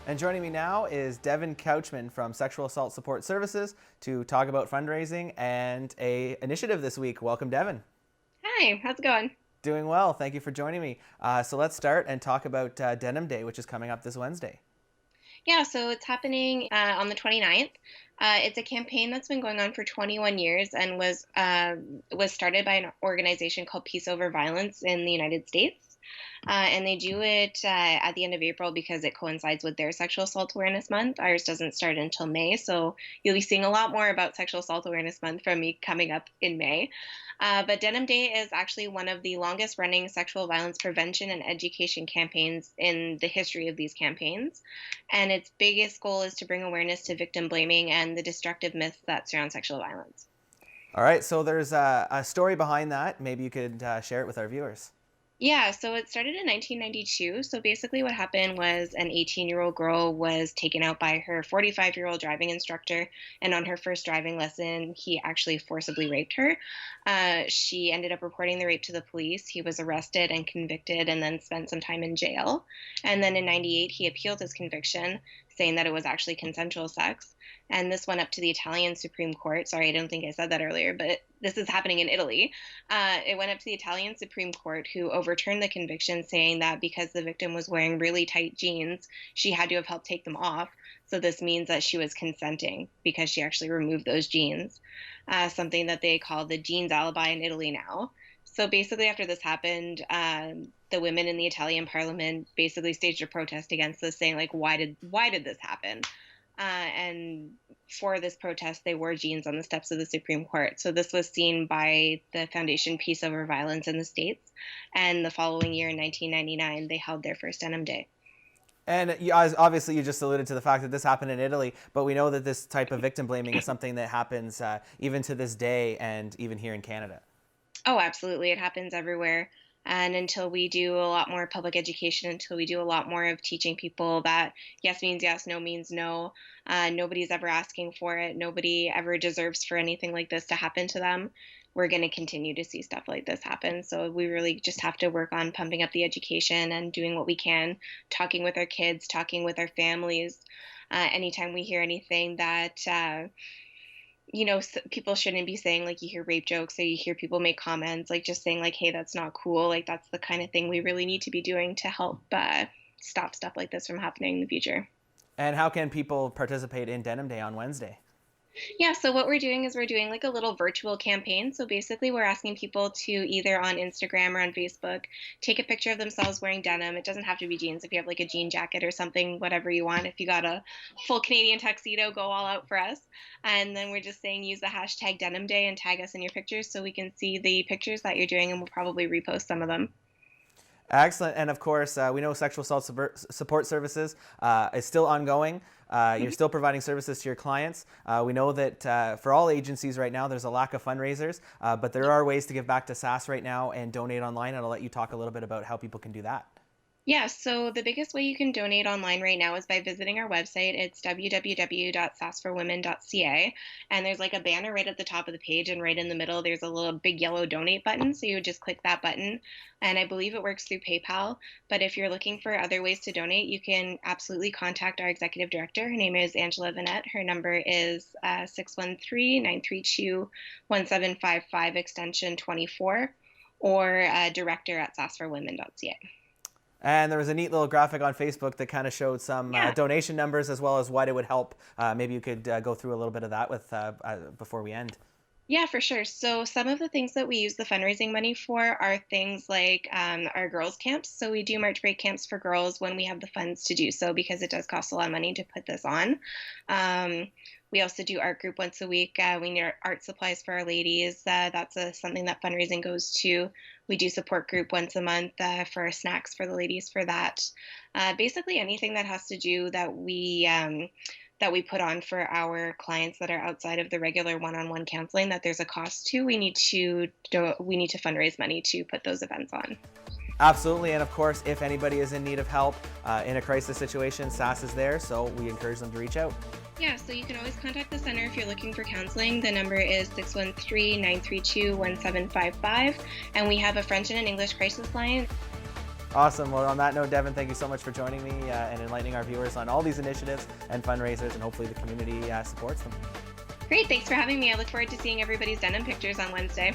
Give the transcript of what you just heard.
And joining me now is Devin Couchman from Sexual Assault Support Services to talk about fundraising and a initiative this week. Welcome, Devin. Hi, how's it going? Doing well. Thank you for joining me. So let's start and talk about Denim Day, which is coming up this Wednesday. Yeah, so it's happening on the 29th. It's a campaign that's been going on for 21 years and was started by an organization called Peace Over Violence in the United States. And they do it at the end of April because it coincides with their Sexual Assault Awareness Month. Ours doesn't start until May, so you'll be seeing a lot more about Sexual Assault Awareness Month from me coming up in May. But Denim Day is actually one of the longest running sexual violence prevention and education campaigns in the history of these campaigns. And its biggest goal is to bring awareness to victim blaming and the destructive myths that surround sexual violence. All right, so there's a story behind that. Maybe you could share it with our viewers. Yeah, so it started in 1992. So basically, what happened was an 18-year-old girl was taken out by her 45-year-old driving instructor. And on her first driving lesson, he actually forcibly raped her. She ended up reporting the rape to the police. He was arrested and convicted and then spent some time in jail. And then in 98, he appealed his conviction, saying that it was actually consensual sex. And this went up to the Italian Supreme Court. Sorry, I don't think I said that earlier, but this is happening in Italy. It went up to the Italian Supreme Court, who overturned the conviction, saying that because the victim was wearing really tight jeans, she had to have helped take them off. So this means that she was consenting because she actually removed those jeans, something that they call the jeans alibi in Italy now. So basically, after this happened, the women in the Italian parliament basically staged a protest against this, saying, like, why did this happen? And for this protest, they wore jeans on the steps of the Supreme Court. So this was seen by the Foundation Peace Over Violence in the States. And the following year, in 1999, they held their first Denim Day. And obviously, you just alluded to the fact that this happened in Italy, but we know that this type of victim blaming is something that happens even to this day and even here in Canada. Oh, absolutely. It happens everywhere. And until we do a lot more public education, until we do a lot more of teaching people that yes means yes, no means no, nobody's ever asking for it, nobody ever deserves for anything like this to happen to them, we're going to continue to see stuff like this happen. So we really just have to work on pumping up the education and doing what we can, talking with our kids, talking with our families. Anytime we hear anything that people shouldn't be saying, like, you hear rape jokes or you hear people make comments, like, just saying, like, hey, that's not cool. Like, that's the kind of thing we really need to be doing to help stop stuff like this from happening in the future. And how can people participate in Denim Day on Wednesday? Yeah, so what we're doing is we're doing like a little virtual campaign. So basically, we're asking people to either on Instagram or on Facebook take a picture of themselves wearing denim. It doesn't have to be jeans. If you have like a jean jacket or something, whatever you want. If you got a full Canadian tuxedo, go all out for us. And then we're just saying use the hashtag Denim Day and tag us in your pictures so we can see the pictures that you're doing, and we'll probably repost some of them. Excellent. And of course, we know Sexual Assault Support Services is still ongoing. You're still providing services to your clients. We know that for all agencies right now, there's a lack of fundraisers, but there are ways to give back to SAS right now and donate online. And I'll let you talk a little bit about how people can do that. Yeah, so the biggest way you can donate online right now is by visiting our website. It's www.sasforwomen.ca. And there's like a banner right at the top of the page, and right in the middle, there's a little big yellow donate button. So you would just click that button. And I believe it works through PayPal. But if you're looking for other ways to donate, you can absolutely contact our executive director. Her name is Angela Vanette. Her number is 613-932-1755, extension 24, or director@sasforwomen.ca. And there was a neat little graphic on Facebook that kind of showed some donation numbers as well as what it would help. Maybe you could go through a little bit of that with before we end. Yeah, for sure. So some of the things that we use the fundraising money for are things like our girls' camps. So we do March break camps for girls when we have the funds to do so, because it does cost a lot of money to put this on. We also do art group once a week. We need art supplies for our ladies. That's something that fundraising goes to. We do support group once a month for our snacks for the ladies for that. Basically anything that has to do that we put on for our clients that are outside of the regular one-on-one counseling that there's a cost to, we need to fundraise money to put those events on. Absolutely, and of course, if anybody is in need of help in a crisis situation, SAS is there, so we encourage them to reach out. Yeah, so you can always contact the center if you're looking for counseling. The number is 613-932-1755, and we have a French and an English crisis line. Awesome. Well, on that note, Devin, thank you so much for joining me and enlightening our viewers on all these initiatives and fundraisers, and hopefully the community supports them. Great. Thanks for having me. I look forward to seeing everybody's denim pictures on Wednesday.